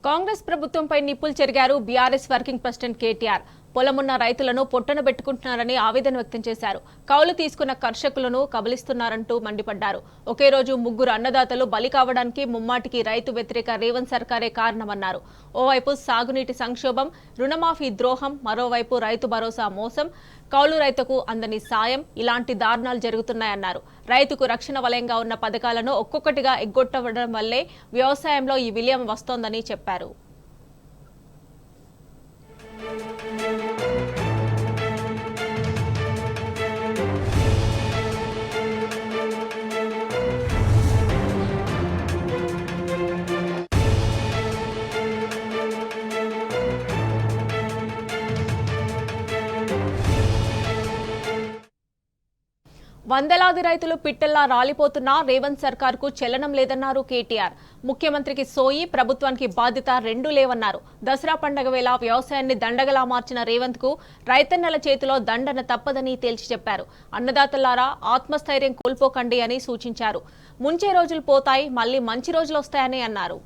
కాంగ్రెస్ ప్రభుత్వంపై నిప్పులు చెరిగారు BRS working president KTR. పొలమున్న రైతులను పొట్టన పెట్టుకుంటున్నారని ఆవేదన వ్యక్తం చేశారు. కౌలు తీసుకున్న కర్షకులను కబలిస్తున్నారంటూ మండిపడ్డారు. ఒకే రోజు 3 అన్నదాతలు బలి కావడానికి ముమ్మాటికి రైతు వ్యతిరేక రేవంత్ సర్కారే కారణమన్నారు. ఓవైపు సాగునీటి సంక్షోభం, రుణమాఫీ ద్రోహం, మరోవైపు రైతు భరోసా మోసం, కౌలు రైతుకు అందని సాయం, ఇలాంటి దారుణాలు జరుగుతున్నాయన్నారు. రైతుకు రక్షణ వలయంగా ఉన్న పథకాలను ఒక్కొక్కటిగా ఎగ్గొట్టడం వల్లే వ్యవసాయంలో ఈ విలయం వస్తోందని చెప్పారు. వందలాది రైతులు పిట్టల్లా రాలిపోతున్నా రేవంత్ సర్కార్కు చెల్లనం లేదన్నారు కేటీఆర్. ముఖ్యమంత్రికి సోయి, ప్రభుత్వానికి బాధ్యత రెండూ లేవన్నారు. దసరా పండగ వేళ వ్యవసాయాన్ని దండగలా మార్చిన రేవంత్ కు రైతన్నల చేతిలో దండన తప్పదని తేల్చి చెప్పారు. అన్నదాతలారా ఆత్మస్థైర్యం కోల్పోకండి అని సూచించారు. ముంచే రోజులు పోతాయి, మళ్లీ మంచి రోజులు వస్తాయని అన్నారు.